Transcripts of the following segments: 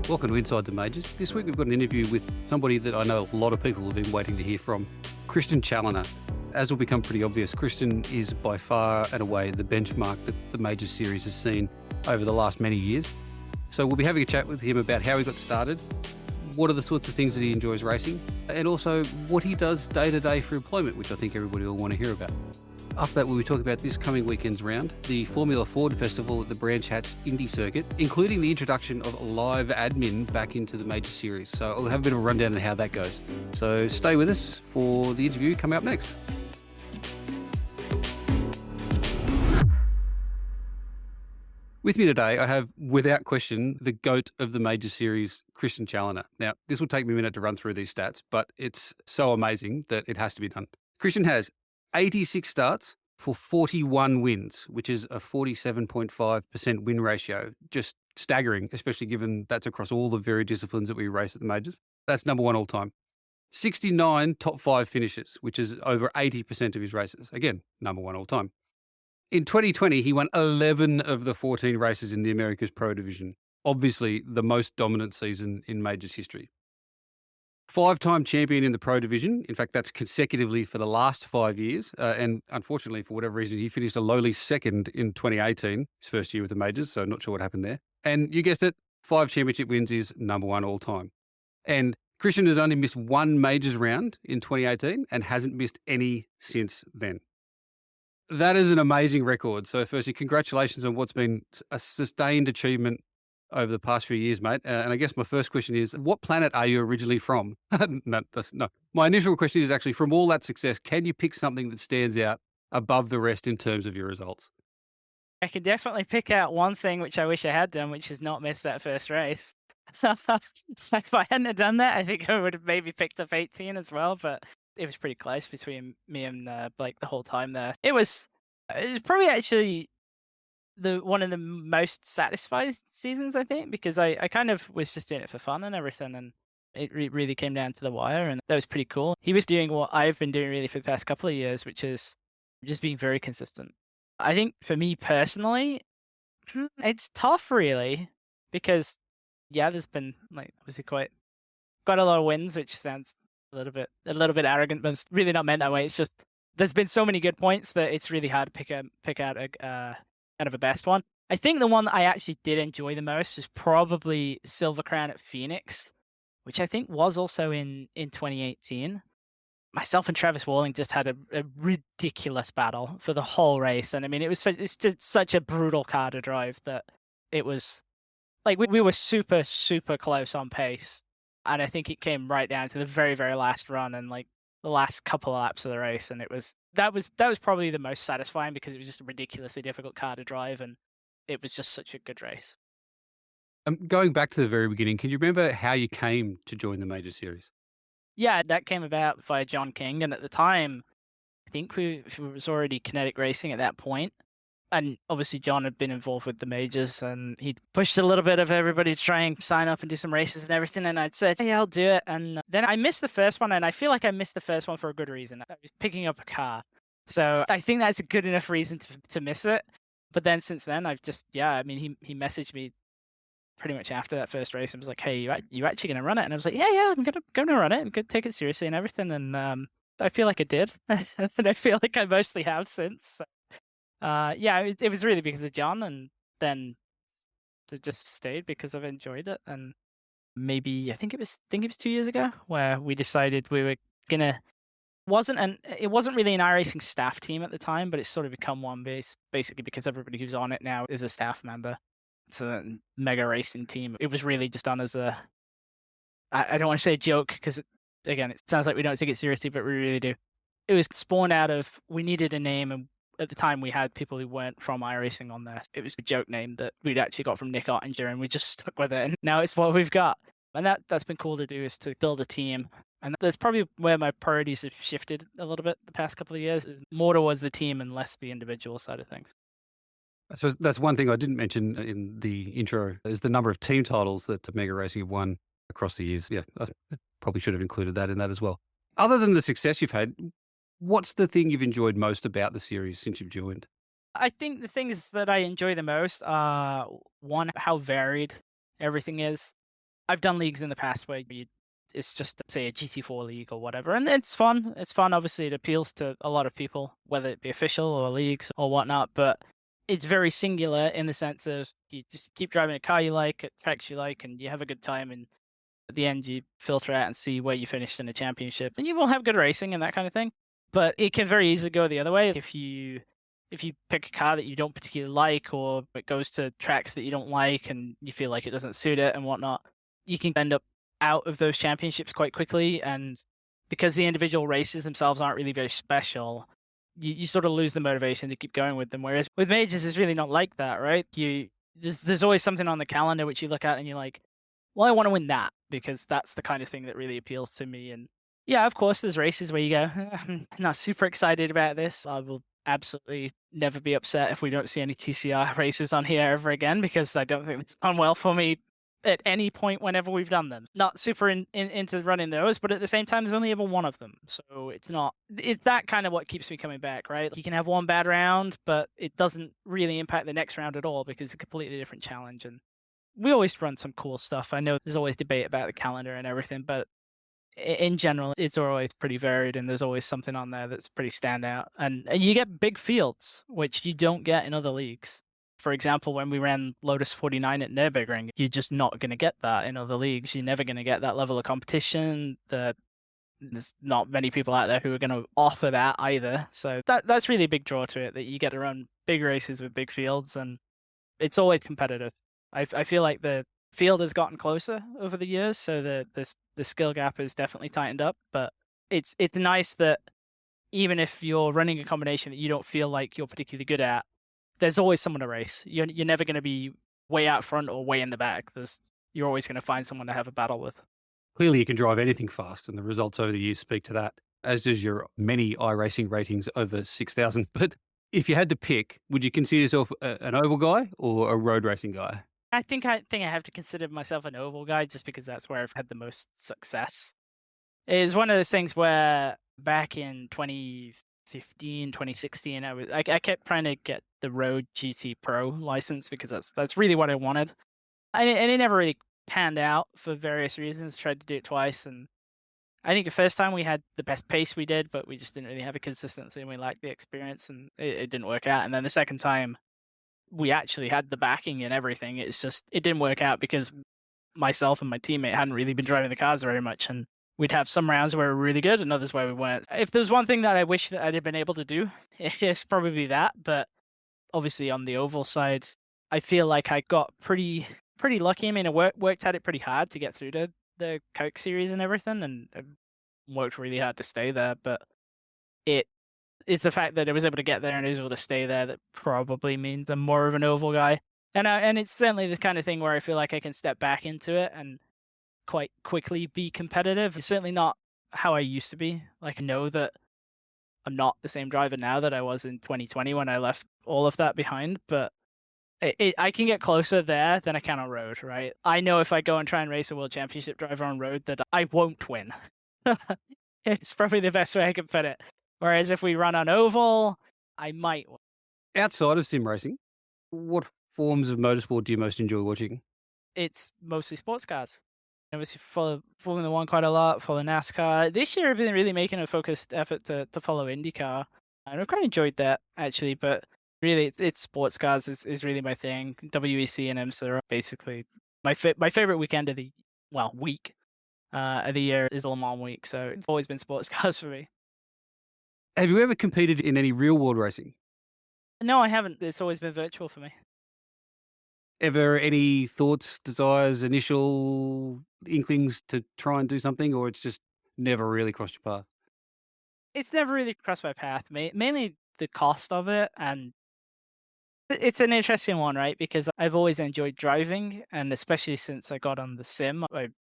Welcome to Inside the Majors. This week we've got an interview with somebody that I know a lot of people have been waiting to hear from, Christian Challiner. As will become pretty obvious, Christian is by far and away the benchmark that the Majors series has seen over the last many years. So we'll be having a chat with him about how he got started, what are the sorts of things that he enjoys racing, and also what he does day to day for employment, which I think everybody will want to hear about. After that, we'll be talking about this coming weekend's round, the Formula Ford Festival at the Brands Hatch Indy circuit, including the introduction of live admin back into the major series. So I'll have a bit of a rundown on how that goes. So stay with us for the interview coming up next. With me today, I have, without question, the GOAT of the major series, Christian Challiner. Now, this will take me a minute to run through these stats, but it's so amazing that it has to be done. Christian has 86 starts for 41 wins, which is a 47.5% win ratio. Just staggering, especially given that's across all the varied disciplines that we race at the majors. That's number one all time. 69 top five finishes, which is over 80% of his races. Again, number one all time. In 2020, he won 11 of the 14 races in the Americas Pro Division. Obviously, the most dominant season in majors history. Five-time champion in the Pro Division. In fact, that's consecutively for the last 5 years. And unfortunately, for whatever reason, he finished a lowly second in 2018, his first year with the majors, so not sure what happened there. And you guessed it, 5 championship wins is number one all time. And Christian has only missed one majors round in 2018 and hasn't missed any since then. That is an amazing record. So firstly, congratulations on what's been a sustained achievement over the past few years, mate. And I guess my first question is, what planet are you originally from? No. My initial question is actually, from all that success, can you pick something that stands out above the rest in terms of your results? I can definitely pick out one thing which I wish I had done, which is not miss that first race. So if I hadn't have done that, I think I would have maybe picked up 18 as well, but it was pretty close between me and Blake the whole time there. It was probably actually one of the most satisfied seasons, I think, because I kind of was just doing it for fun and everything, and it really came down to the wire, and that was pretty cool. He was doing what I've been doing really for the past couple of years, which is just being very consistent. I think for me personally, it's tough really, because there's been obviously quite a lot of wins, which sounds a little bit arrogant, but it's really not meant that way. It's just there's been so many good points that it's really hard to pick out a kind of a best one. I think the one that I actually did enjoy the most was probably Silver Crown at Phoenix, which I think was also in 2018. Myself and Travis Walling just had a ridiculous battle for the whole race, and I mean it's just such a brutal car to drive that it was like we were super close on pace, and I think it came right down to the very last run and like the last couple of laps of the race, and that was probably the most satisfying because it was just a ridiculously difficult car to drive, and it was just such a good race. Going back to the very beginning, can you remember how you came to join the major series? Yeah, that came about via John King, and at the time, I think we was already kinetic racing at that point. And obviously John had been involved with the majors, and he'd pushed a little bit of everybody to try and sign up and do some races and everything. And I'd said, hey, I'll do it. And then I missed the first one, and I feel like I missed the first one for a good reason. I was picking up a car. So I think that's a good enough reason to miss it. But then since then, I've just, I mean, he messaged me pretty much after that first race and was like, hey, you actually going to run it? And I was like, yeah, I'm going to run it. I'm going to take it seriously and everything. And I feel like I did. And I feel like I mostly have since. So. It was really because of John, and then it just stayed because I've enjoyed it. And maybe I think it was 2 years ago where we decided we were gonna it wasn't really an iRacing staff team at the time, but it's sort of become one basically because everybody who's on it now is a staff member. It's a mega racing team. It was really just done as I don't want to say a joke because again it sounds like we don't take it seriously, but we really do. It was spawned out of we needed a name, and at the time we had people who weren't from iRacing on there. It was a joke name that we'd actually got from Nick Ottinger, and we just stuck with it. And now it's what we've got. And that's been cool to do, is to build a team. And that's probably where my priorities have shifted a little bit the past couple of years, is more towards the team and less the individual side of things. So that's one thing I didn't mention in the intro, is the number of team titles that Mega Racing have won across the years. Yeah, I probably should have included that in that as well. Other than the success you've had, what's the thing you've enjoyed most about the series since you've joined? I think the things that I enjoy the most are, one, how varied everything is. I've done leagues in the past where it's just say a GT4 league or whatever, and it's fun. It's fun. Obviously, it appeals to a lot of people, whether it be official or leagues or whatnot. But it's very singular in the sense of you just keep driving a car you like, at tracks you like, and you have a good time. And at the end, you filter out and see where you finished in a championship, and you will have good racing and that kind of thing. But it can very easily go the other way if you pick a car that you don't particularly like, or it goes to tracks that you don't like, and you feel like it doesn't suit it and whatnot. You can end up out of those championships quite quickly, and because the individual races themselves aren't really very special, you sort of lose the motivation to keep going with them. Whereas with majors, it's really not like that, right? There's always something on the calendar which you look at and you're like, well, I want to win that because that's the kind of thing that really appeals to me. And yeah, of course, there's races where you go, I'm not super excited about this. I will absolutely never be upset if we don't see any TCR races on here ever again, because I don't think it's gone well for me at any point whenever we've done them. Not super into running those, but at the same time, there's only ever one of them. So it's that kind of what keeps me coming back, right? You can have one bad round, but it doesn't really impact the next round at all because it's a completely different challenge. And we always run some cool stuff. I know there's always debate about the calendar and everything, but in general, it's always pretty varied, and there's always something on there that's pretty standout. And you get big fields, which you don't get in other leagues. For example, when we ran Lotus 49 at Nürburgring, you're just not going to get that in other leagues. You're never going to get that level of competition. There's not many people out there who are going to offer that either. So that's really a big draw to it, that you get to run big races with big fields, and it's always competitive. I feel like the field has gotten closer over the years, so the skill gap has definitely tightened up. But it's nice that even if you're running a combination that you don't feel like you're particularly good at, there's always someone to race. You're never going to be way out front or way in the back. You're always going to find someone to have a battle with. Clearly, you can drive anything fast, and the results over the years speak to that, as does your many iRacing ratings over 6,000. But if you had to pick, would you consider yourself an oval guy or a road racing guy? I think I have to consider myself an oval guy just because that's where I've had the most success. It's one of those things where back in 2015, 2016, I kept trying to get the Road GT Pro license because that's really what I wanted. And it never really panned out for various reasons. Tried to do it twice, and I think the first time we had the best pace we did, but we just didn't really have a consistency and we lacked the experience, and it didn't work out. And then the second time we actually had the backing and everything. It's just, it didn't work out because myself and my teammate hadn't really been driving the cars very much. And we'd have some rounds where we were really good and others where we weren't. If there's one thing that I wish that I'd have been able to do, it's probably that. But obviously on the oval side, I feel like I got pretty lucky. I mean, I worked at it pretty hard to get through the Coke series and everything, and I worked really hard to stay there. But it is the fact that I was able to get there and I was able to stay there that probably means I'm more of an oval guy. And it's certainly the kind of thing where I feel like I can step back into it and quite quickly be competitive. It's certainly not how I used to be. Like, I know that I'm not the same driver now that I was in 2020 when I left all of that behind, but I can get closer there than I can on road, right? I know if I go and try and race a world championship driver on road that I won't win. It's probably the best way I can put it. Whereas if we run on oval, I might win. Outside of sim racing, what forms of motorsport do you most enjoy watching? It's mostly sports cars. Obviously, follow Formula One quite a lot, follow NASCAR. This year, I've been really making a focused effort to follow IndyCar, and I've kind of enjoyed that actually. But really, it's sports cars is really my thing. WEC and IMSA are basically my favorite weekend of the week of the year is Le Mans week. So it's always been sports cars for me. Have you ever competed in any real world racing? No, I haven't. It's always been virtual for me. Ever any thoughts, desires, initial inklings to try and do something, or it's just never really crossed your path? It's never really crossed my path. Mainly the cost of it, and it's an interesting one, right? Because I've always enjoyed driving, and especially since I got on the sim, I've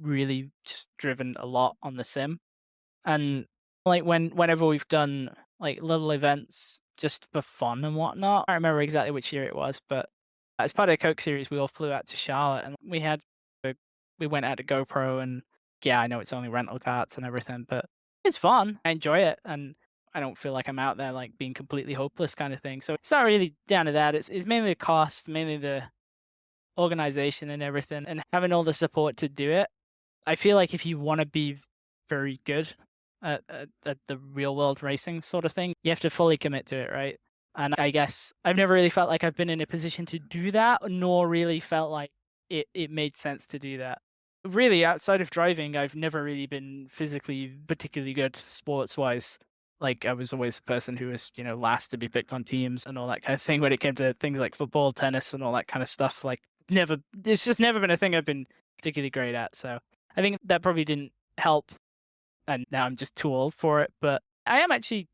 really just driven a lot on the sim. And like whenever we've done like little events just for fun and whatnot, I don't remember exactly which year it was, but as part of the Coke series, we all flew out to Charlotte and we went out to GoPro, and yeah, I know it's only rental carts and everything, but it's fun. I enjoy it, and I don't feel like I'm out there like being completely hopeless kind of thing. So it's not really down to that. It's mainly the cost, mainly organization and everything, and having all the support to do it. I feel like if you want to be very good at the real world racing sort of thing, you have to fully commit to it, right? And I guess I've never really felt like I've been in a position to do that, nor really felt like it made sense to do that. Really, outside of driving, I've never really been physically particularly good sports wise. Like I was always the person who was, last to be picked on teams and all that kind of thing when it came to things like football, tennis, and all that kind of stuff. Like never, it's just never been a thing I've been particularly great at. So I think that probably didn't help, and now I'm just too old for it. But I am actually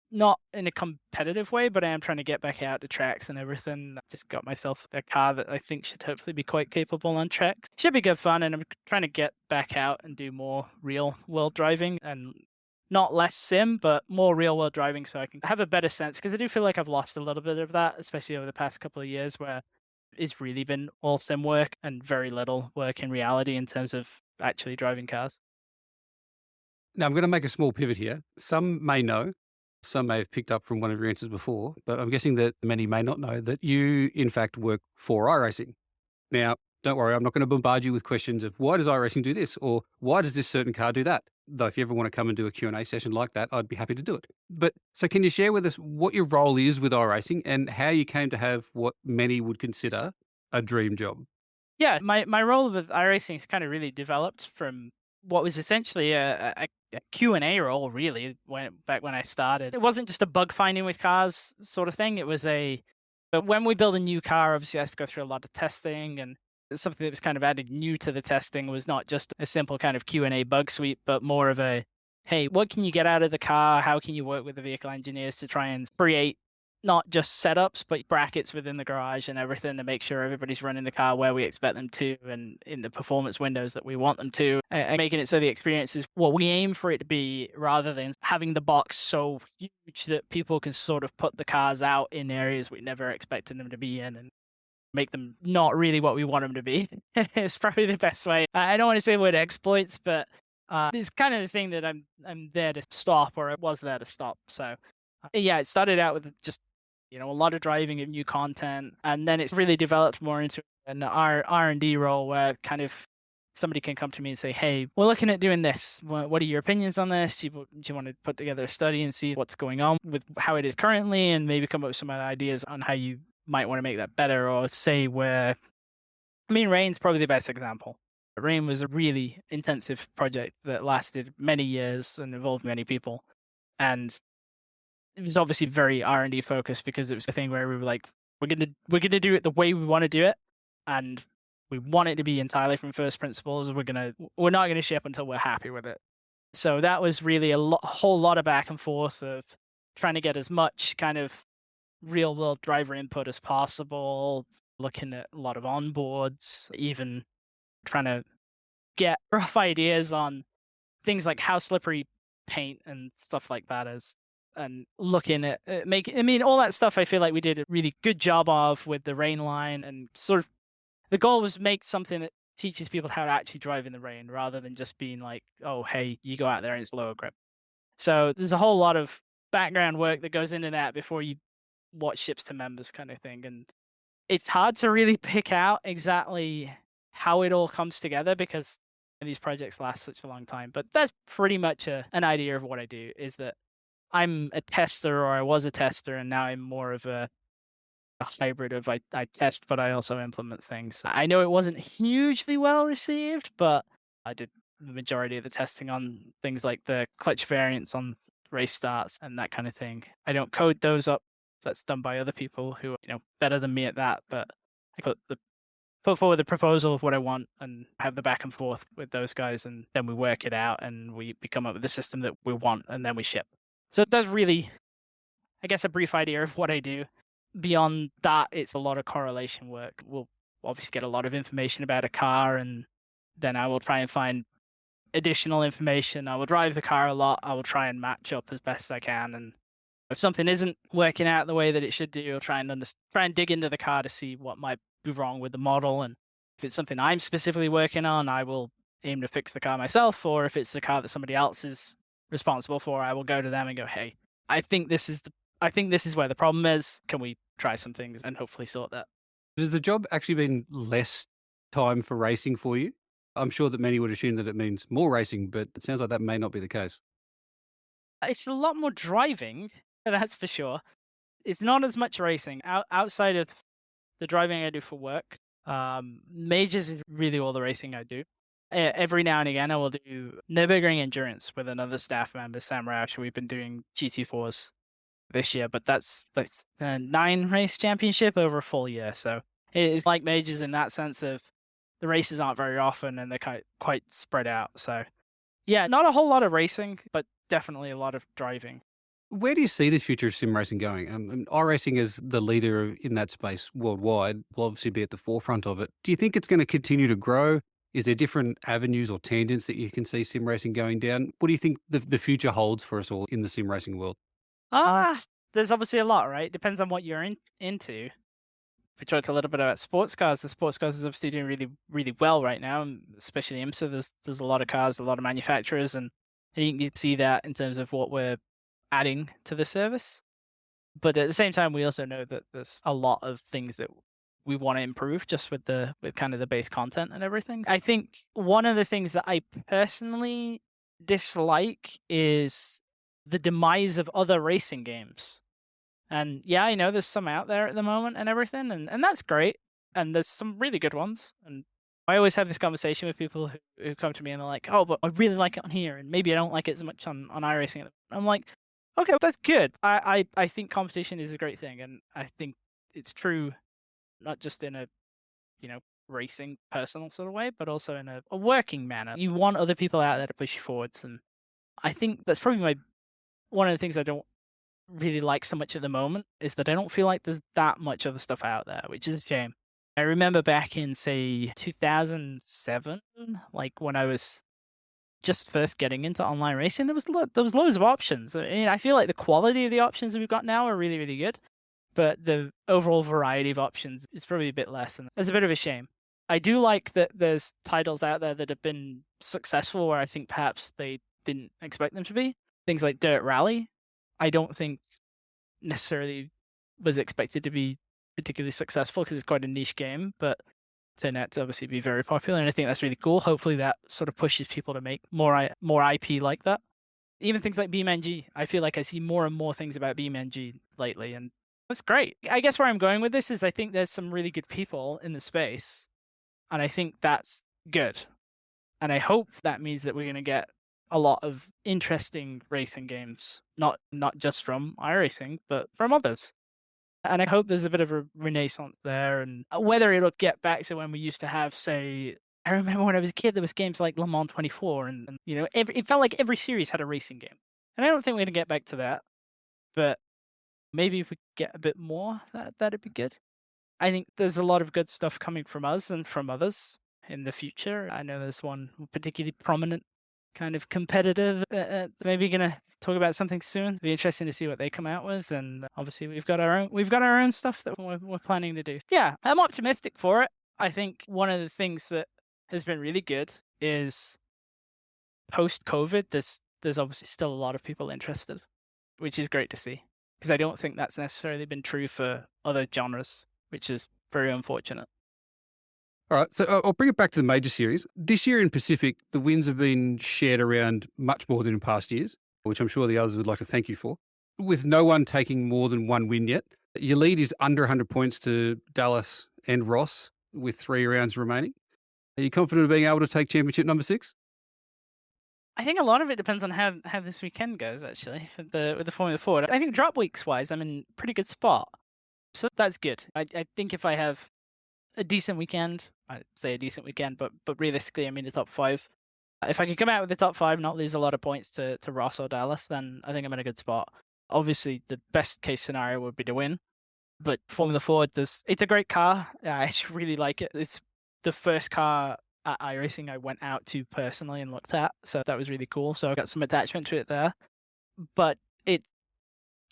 not in a competitive way, but I am trying to get back out to tracks and everything. I just got myself a car that I think should hopefully be quite capable on tracks. Should be good fun, and I'm trying to get back out and do more real world driving and not less sim, but more real world driving so I can have a better sense. Because I do feel like I've lost a little bit of that, especially over the past couple of years where it's really been all sim work and very little work in reality in terms of actually driving cars. Now, I'm going to make a small pivot here. Some may know, some may have picked up from one of your answers before, but I'm guessing that many may not know that you, in fact, work for iRacing. Now, don't worry, I'm not going to bombard you with questions of why does iRacing do this or why does this certain car do that? Though if you ever want to come and do a Q&A session like that, I'd be happy to do it. But so can you share with us what your role is with iRacing and how you came to have what many would consider a dream job? Yeah, my role with iRacing has kind of really developed from what was essentially a Q&A role, really, back when I started. It wasn't just a bug finding with cars sort of thing. It was but when we build a new car, obviously it has to go through a lot of testing, and something that was kind of added new to the testing was not just a simple kind of Q&A bug sweep, but more of a, hey, what can you get out of the car? How can you work with the vehicle engineers to try and create not just setups, but brackets within the garage and everything to make sure everybody's running the car where we expect them to and in the performance windows that we want them to, and making it so the experience is what we aim for it to be rather than having the box so huge that people can sort of put the cars out in areas we never expected them to be in and make them not really what we want them to be. It's probably the best way. I don't want to say the word exploits, but it's kind of the thing that I'm there to stop, or I was there to stop. So yeah, it started out with just a lot of driving of new content, and then it's really developed more into an R&D role where kind of somebody can come to me and say, hey, we're looking at doing this. What are your opinions on this? Do you want to put together a study and see what's going on with how it is currently, and maybe come up with some other ideas on how you might want to make that better? Or say Rain's probably the best example. Rain was a really intensive project that lasted many years and involved many people, and it was obviously very R&D focused because it was a thing where we were like, we're gonna do it the way we want to do it, and we want it to be entirely from first principles. We're not gonna ship until we're happy with it. So that was really a whole lot of back and forth of trying to get as much kind of real world driver input as possible, looking at a lot of onboards, even trying to get rough ideas on things like how slippery paint and stuff like that is, and looking at all that stuff. I feel like we did a really good job of with the rain line, and sort of the goal was make something that teaches people how to actually drive in the rain rather than just being like, oh, hey, you go out there and it's lower grip. So there's a whole lot of background work that goes into that before you watch ships to members kind of thing. And it's hard to really pick out exactly how it all comes together because these projects last such a long time. But that's pretty much an idea of what I do, is that I'm a tester, or I was a tester, and now I'm more of a hybrid of I test, but I also implement things. I know it wasn't hugely well received, but I did the majority of the testing on things like the clutch variants on race starts and that kind of thing. I don't code those up. That's done by other people who are, better than me at that. But I put forward the proposal of what I want and have the back and forth with those guys, and then we work it out and we come up with the system that we want, and then we ship. So that's really, I guess, a brief idea of what I do. Beyond that, it's a lot of correlation work. We'll obviously get a lot of information about a car, and then I will try and find additional information. I will drive the car a lot. I will try and match up as best I can. And if something isn't working out the way that it should do, I'll try and dig into the car to see what might be wrong with the model. And if it's something I'm specifically working on, I will aim to fix the car myself. Or if it's the car that somebody else is responsible for, I will go to them and go, hey, I think this is where the problem is. Can we try some things and hopefully sort that? Has the job actually been less time for racing for you? I'm sure that many would assume that it means more racing, but it sounds like that may not be the case. It's a lot more driving, that's for sure. It's not as much racing outside of the driving I do for work. Majors is really all the racing I do. Every now and again, I will do Nürburgring Endurance with another staff member, Sam Roush. We've been doing GT4s this year, but that's a 9 race championship over a full year. So it is like majors in that sense of the races aren't very often and they're quite spread out. So yeah, not a whole lot of racing, but definitely a lot of driving. Where do you see the future of sim racing going? And iRacing is the leader in that space worldwide, will obviously be at the forefront of it. Do you think it's going to continue to grow? Is there different avenues or tangents that you can see sim racing going down? What do you think the future holds for us all in the sim racing world? There's obviously a lot, right? Depends on what you're into. We talked a little bit about sports cars. The sports cars is obviously doing really, really well right now, and especially IMSA. There's a lot of cars, a lot of manufacturers, and I think you can see that in terms of what we're adding to the service. But at the same time, we also know that there's a lot of things that we want to improve just with kind of the base content and everything. I think one of the things that I personally dislike is the demise of other racing games. And yeah, I know there's some out there at the moment and everything, and that's great. And there's some really good ones. And I always have this conversation with people who come to me and they're like, "Oh, but I really like it on here, and maybe I don't like it as much on iRacing." I'm like, "Okay, well, that's good. I think competition is a great thing, and I think it's true, not just in a you know racing personal sort of way, but also in a working manner. You want other people out there to push you forwards, and I think that's probably my one of the things I don't really like so much at the moment is that I don't feel like there's that much other stuff out there, which is a shame. I remember back in say 2007, like when I was just first getting into online racing, there was loads of options. I mean, I feel like the quality of the options that we've got now are really really good, but the overall variety of options is probably a bit less, and it's a bit of a shame. I do like that there's titles out there that have been successful where I think perhaps they didn't expect them to be. Things like Dirt Rally, I don't think necessarily was expected to be particularly successful because it's quite a niche game, but turned out to obviously be very popular, and I think that's really cool. Hopefully, that sort of pushes people to make more IP like that. Even things like BeamNG, I feel like I see more and more things about BeamNG lately, and that's great. I guess where I'm going with this is I think there's some really good people in the space, and I think that's good. And I hope that means that we're going to get a lot of interesting racing games, not just from iRacing, but from others. And I hope there's a bit of a renaissance there, and whether it'll get back to when we used to have, say, I remember when I was a kid, there was games like Le Mans 24, and it felt like every series had a racing game. And I don't think we're going to get back to that, but maybe if we get a bit more, that'd be good. I think there's a lot of good stuff coming from us and from others in the future. I know there's one particularly prominent kind of competitor. Maybe gonna talk about something soon. It'll be interesting to see what they come out with, and obviously we've got our own stuff that we're planning to do. Yeah, I'm optimistic for it. I think one of the things that has been really good is post COVID. There's obviously still a lot of people interested, which is great to see because I don't think that's necessarily been true for other genres, which is very unfortunate. All right, so I'll bring it back to the major series. This year in Pacific, the wins have been shared around much more than in past years, which I'm sure the others would like to thank you for. With no one taking more than one win yet, your lead is under 100 points to Dallas and Ross with 3 rounds remaining. Are you confident of being able to take championship number 6? I think a lot of it depends on how this weekend goes. Actually, with the Formula Ford, I think drop weeks wise, I'm in pretty good spot, so that's good. I think if I have a decent weekend, I'd say a decent weekend, but realistically, I mean the top 5. If I could come out with the top 5, not lose a lot of points to Ross or Dallas, then I think I'm in a good spot. Obviously, the best case scenario would be to win, but Formula Ford, it's a great car. I actually really like it. It's the first car at iRacing I went out to personally and looked at, so that was really cool. So I got some attachment to it there, but it's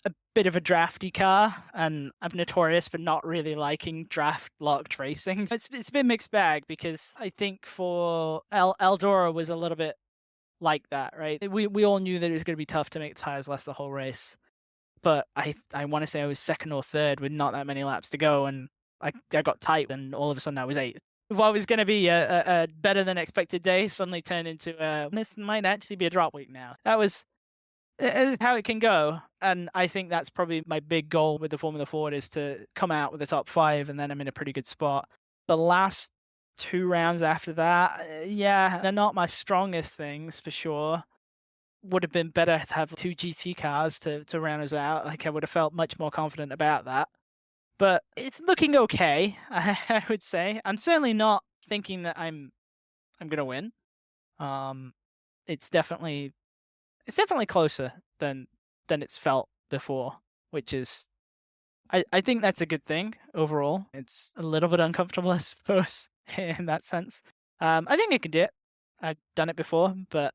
a bit of a drafty car, and I'm notorious for not really liking draft locked racing. It's been mixed bag because I think for Eldora was a little bit like that, right? We all knew that it was going to be tough to make tires last the whole race, but I want to say I was second or third with not that many laps to go, and I got tight, and all of a sudden I was 8th. What was going to be a better than expected day suddenly turned into this might actually be a drop week now. That was is how it can go, and I think that's probably my big goal with the Formula Ford is to come out with the top 5, and then I'm in a pretty good spot. The last 2 rounds after that, yeah, they're not my strongest things for sure. Would have been better to have 2 GT cars to round us out. Like I would have felt much more confident about that. But it's looking okay, I would say. I'm certainly not thinking that I'm gonna win. Um, it's definitely closer than it's felt before, which is I think that's a good thing overall. It's a little bit uncomfortable, I suppose, in that sense. I think I can do it. I've done it before, but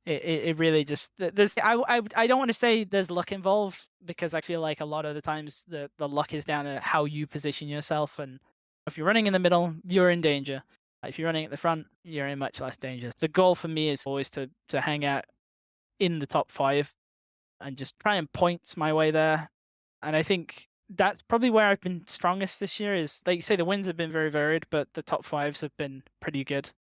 it really just there's I don't want to say there's luck involved because I feel like a lot of the times the luck is down to how you position yourself, and if you're running in the middle, you're in danger. If you're running at the front, you're in much less danger. The goal for me is always to hang out in the top 5 and just try and point my way there. And I think that's probably where I've been strongest this year is, like you say, the wins have been very varied, but the top 5s have been pretty good.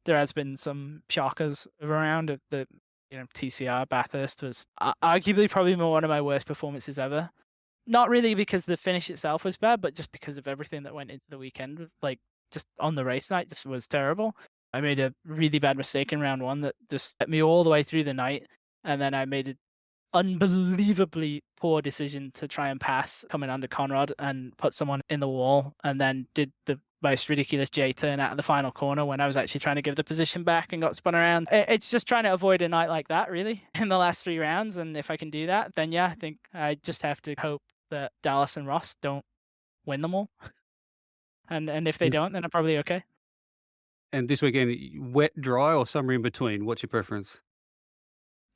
There has been some shockers around. The TCR Bathurst was arguably probably one of my worst performances ever. Not really because the finish itself was bad, but just because of everything that went into the weekend. Like just on the race night, just was terrible. I made a really bad mistake in round 1 that just kept me all the way through the night, and then I made an unbelievably poor decision to try and pass coming under Conrad and put someone in the wall, and then did the most ridiculous J turn out of the final corner when I was actually trying to give the position back and got spun around. It's just trying to avoid a night like that, really, in the last 3 rounds. And if I can do that, then yeah, I think I just have to hope that Dallas and Ross don't win them all. And if they don't, then I'm probably okay. And this weekend, wet, dry, or somewhere in between? What's your preference?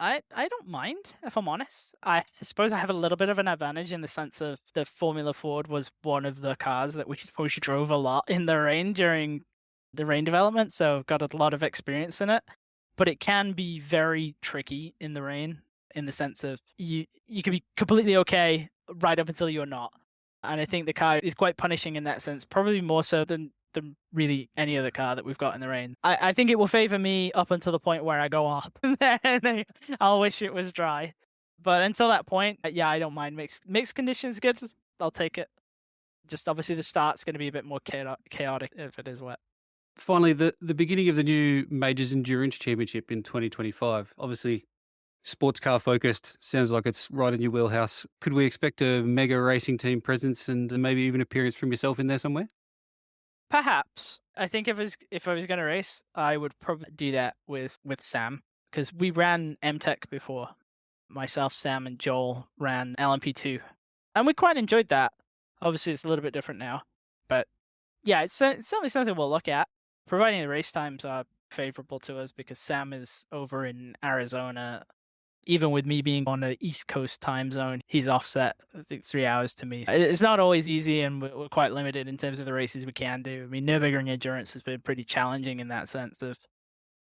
I don't mind, if I'm honest. I suppose I have a little bit of an advantage in the sense of the Formula Ford was one of the cars that we drove a lot in the rain during the rain development, so I've got a lot of experience in it. But it can be very tricky in the rain in the sense of you can be completely okay right up until you're not. And I think the car is quite punishing in that sense, probably more so than really any other car that we've got in the rain. I think it will favor me up until the point where I go up. Then I'll wish it was dry. But until that point, yeah, I don't mind mixed conditions. Good, I'll take it. Just obviously the start's going to be a bit more chaotic if it is wet. Finally, the beginning of the new Majors Endurance Championship in 2025. Obviously, sports car focused. Sounds like it's right in your wheelhouse. Could we expect a mega racing team presence and maybe even appearance from yourself in there somewhere? Perhaps. I think if I was going to race, I would probably do that with Sam, because we ran MTech before. Myself, Sam, and Joel ran LMP2, and we quite enjoyed that. Obviously, it's a little bit different now, but yeah, it's certainly something we'll look at, providing the race times are favorable to us, because Sam is over in Arizona. Even with me being on the East Coast time zone, he's offset, I think, 3 hours to me. It's not always easy, and we're quite limited in terms of the races we can do. I mean, Nürburgring Endurance has been pretty challenging in that sense of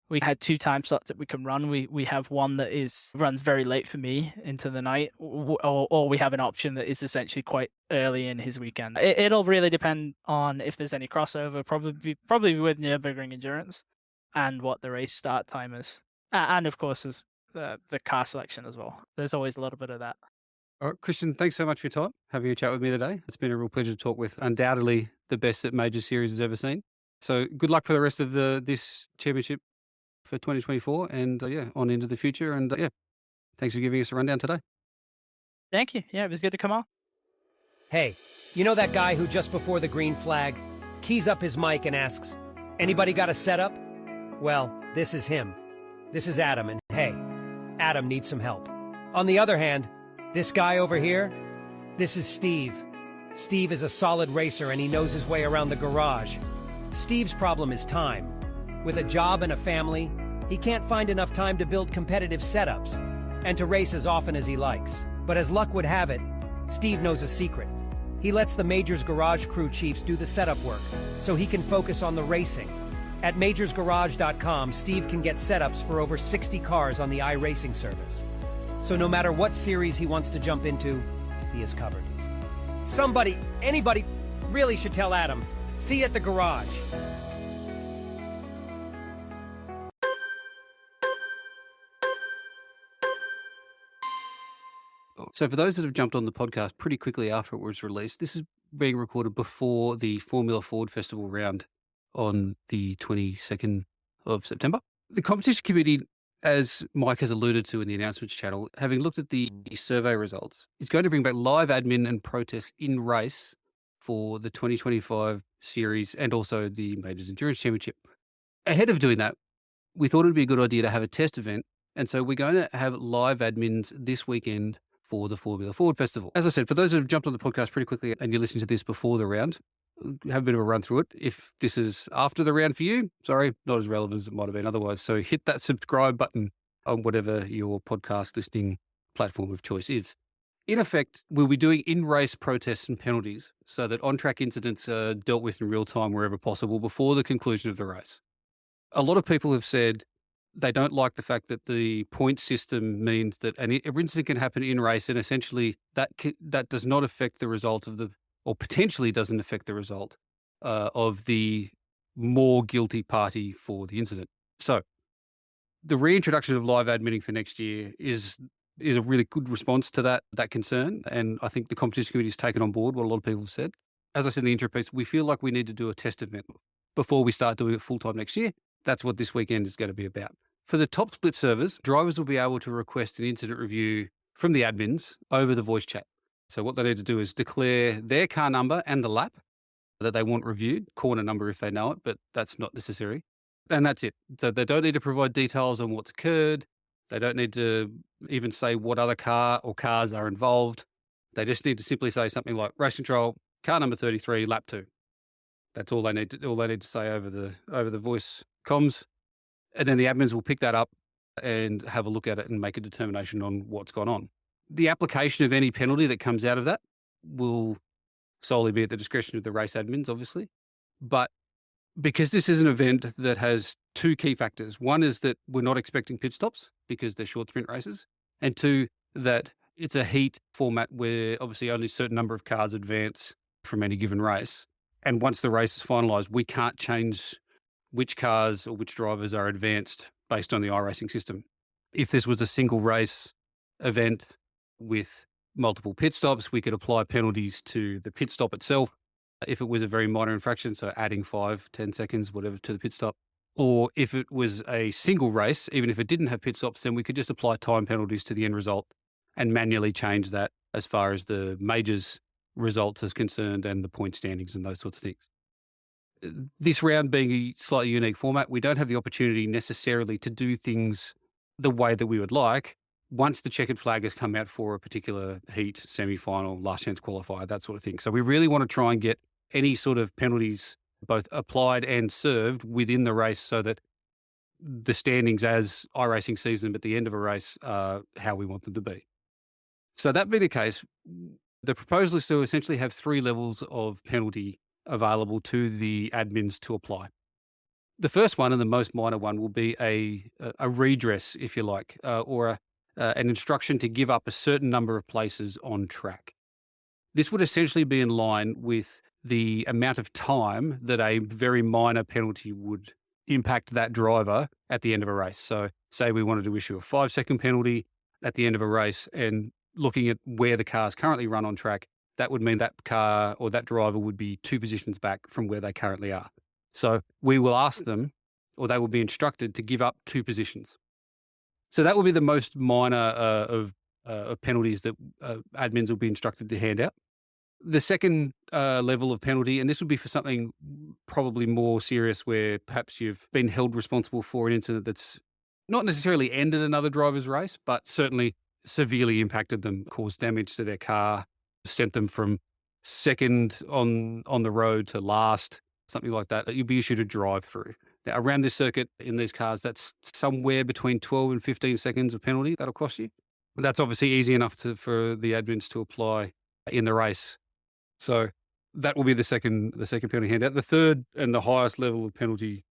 we had 2 time slots that we can run. We have one that runs very late for me into the night, or we have an option that is essentially quite early in his weekend. It'll really depend on if there's any crossover, probably with Nürburgring Endurance, and what the race start time is. And of course, there's the car selection as well. There's always a little bit of that. All right, Christian, thanks so much for your time, having a chat with me today. It's been a real pleasure to talk with undoubtedly the best that Major Series has ever seen. So good luck for the rest of this championship for 2024 and on into the future. And thanks for giving us a rundown today. Thank you. Yeah, it was good to come on. Hey, you know that guy who just before the green flag keys up his mic and asks, "Anybody got a setup?" Well, this is him. This is Adam, and hey, Adam needs some help. On the other hand, this guy over here, this is Steve. Steve is a solid racer and he knows his way around the garage. Steve's problem is time. With a job and a family, he can't find enough time to build competitive setups and to race as often as he likes. But as luck would have it, Steve knows a secret. He lets the Majors Garage crew chiefs do the setup work so he can focus on the racing. At majorsgarage.com, Steve can get setups for over 60 cars on the iRacing service. So no matter what series he wants to jump into, he is covered. Somebody, anybody, Really should tell Adam. See you at the garage. So for those that have jumped on the podcast pretty quickly after it was released, this is being recorded before the Formula Ford Festival round on the 22nd of September. The competition committee, as Mike has alluded to in the announcements channel, having looked at the survey results, is going to bring back live admin and protests in race for the 2025 series and also the Majors Endurance Championship. Ahead of doing that, we thought it would be a good idea to have a test event. And so we're going to have live admins this weekend for the Formula Ford Festival. As I said, for those that have jumped on the podcast pretty quickly and you're listening to this before the round, have a bit of a run through it. If this is after the round for you, sorry, not as relevant as it might have been otherwise. So hit that subscribe button on whatever your podcast listening platform of choice is. In effect, we'll be doing in-race protests and penalties so that on-track incidents are dealt with in real time wherever possible before the conclusion of the race. A lot of people have said they don't like the fact that the point system means that an incident can happen in race, and essentially that does not affect the result of or potentially doesn't affect the result of the more guilty party for the incident. So the reintroduction of live admitting for next year is a really good response to that concern, and I think the competition committee has taken on board what a lot of people have said. As I said in the intro piece, we feel like we need to do a test event before we start doing it full-time next year. That's what this weekend is going to be about. For the top split servers, drivers will be able to request an incident review from the admins over the voice chat. So what they need to do is declare their car number and the lap that they want reviewed, corner number if they know it, but that's not necessary. And that's it. So they don't need to provide details on what's occurred. They don't need to even say what other car or cars are involved. They just need to simply say something like race control, car number 33, lap 2. That's all they need to say over the voice comms. And then the admins will pick that up and have a look at it and make a determination on what's gone on. The application of any penalty that comes out of that will solely be at the discretion of the race admins, obviously. But because this is an event that has two key factors, one is that we're not expecting pit stops because they're short sprint races, and two, that it's a heat format where obviously only a certain number of cars advance from any given race. And once the race is finalised, we can't change which cars or which drivers are advanced based on the iRacing system. If this was a single race event with multiple pit stops, we could apply penalties to the pit stop itself. If it was a very minor infraction, so adding 5, 10 seconds, whatever, to the pit stop. Or if it was a single race, even if it didn't have pit stops, then we could just apply time penalties to the end result and manually change that as far as the majors results is concerned and the point standings and those sorts of things. This round being a slightly unique format, we don't have the opportunity necessarily to do things the way that we would like once the checkered flag has come out for a particular heat, semi-final, last chance qualifier, that sort of thing. So we really want to try and get any sort of penalties both applied and served within the race so that the standings as iRacing season at the end of a race are how we want them to be. So that being the case, the proposal is to essentially have 3 levels of penalty available to the admins to apply. The first one and the most minor one will be a redress, if you like, or an instruction to give up a certain number of places on track. This would essentially be in line with the amount of time that a very minor penalty would impact that driver at the end of a race. So say we wanted to issue a 5-second penalty at the end of a race, and looking at where the cars currently run on track, that would mean that car or that driver would be 2 positions back from where they currently are. So we will ask them, or they will be instructed to give up 2 positions. So that will be the most minor of penalties that admins will be instructed to hand out. The second level of penalty, and this would be for something probably more serious where perhaps you've been held responsible for an incident that's not necessarily ended another driver's race, but certainly severely impacted them, caused damage to their car, sent them from second on the road to last, something like that. You'll be issued a drive-through. Now, around this circuit in these cars, that's somewhere between 12 and 15 seconds of penalty that'll cost you. But that's obviously easy enough for the admins to apply in the race. So that will be the second penalty handout. The third and the highest level of penalty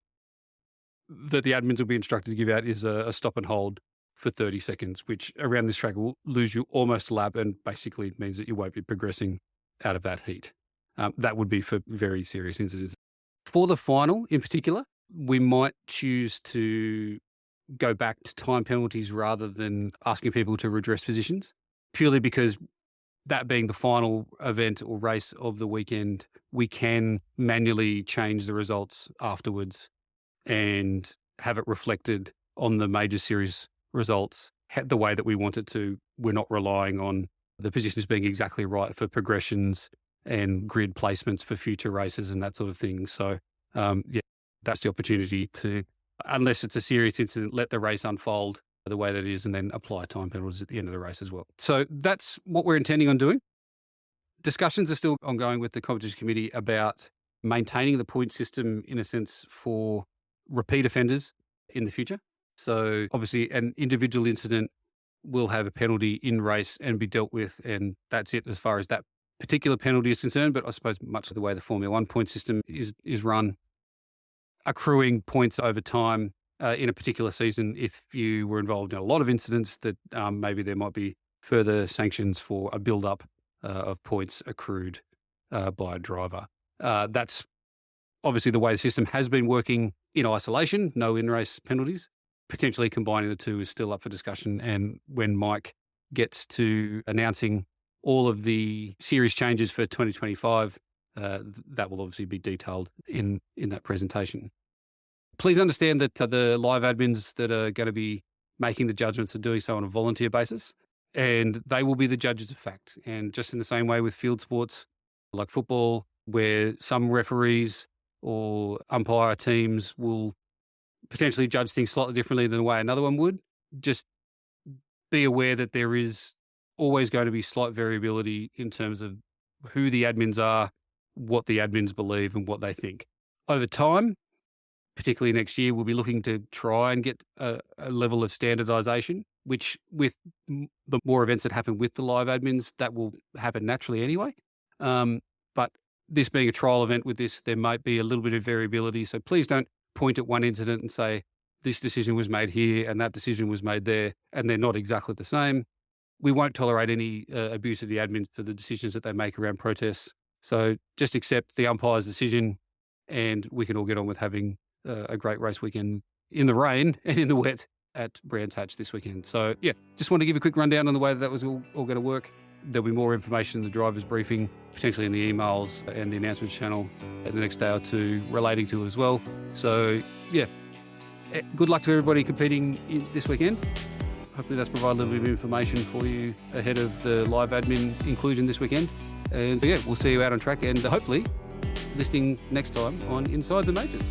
that the admins will be instructed to give out is a stop and hold for 30 seconds, which around this track will lose you almost a lap and basically means that you won't be progressing out of that heat. That would be for very serious incidents. For the final in particular, we might choose to go back to time penalties rather than asking people to redress positions, purely because that being the final event or race of the weekend, we can manually change the results afterwards and have it reflected on the major series results the way that we want it to. We're not relying on the positions being exactly right for progressions and grid placements for future races and that sort of thing. So, that's the opportunity to, unless it's a serious incident, let the race unfold the way that it is and then apply time penalties at the end of the race as well. So that's what we're intending on doing. Discussions are still ongoing with the competition committee about maintaining the point system, in a sense, for repeat offenders in the future. So obviously an individual incident will have a penalty in race and be dealt with, and that's it as far as that particular penalty is concerned. But I suppose much of the way the Formula One point system is run, accruing points over time in a particular season, if you were involved in a lot of incidents, that maybe there might be further sanctions for a build-up of points accrued by a driver. That's obviously the way the system has been working in isolation, no in-race penalties. Potentially combining the two is still up for discussion. And when Mike gets to announcing all of the series changes for 2025, that will obviously be detailed in that presentation. Please understand that the live admins that are going to be making the judgments are doing so on a volunteer basis, and they will be the judges of fact. And just in the same way with field sports like football, where some referees or umpire teams will potentially judge things slightly differently than the way another one would, just be aware that there is always going to be slight variability in terms of who the admins are, what the admins believe and what they think. Over time, particularly next year, we'll be looking to try and get a level of standardization, which with the more events that happen with the live admins, that will happen naturally anyway. But this being a trial event with this, there might be a little bit of variability. So please don't point at one incident and say, this decision was made here and that decision was made there, and they're not exactly the same. We won't tolerate any abuse of the admins for the decisions that they make around protests. So just accept the umpire's decision and we can all get on with having a great race weekend in the rain and in the wet at Brands Hatch this weekend. So just want to give a quick rundown on the way that was all going to work. There'll be more information in the driver's briefing, potentially in the emails and the announcements channel in the next day or two relating to it as well. So good luck to everybody competing this weekend. Hopefully that's provided a little bit of information for you ahead of the live admin inclusion this weekend. And so we'll see you out on track and hopefully listening next time on Inside the Majors.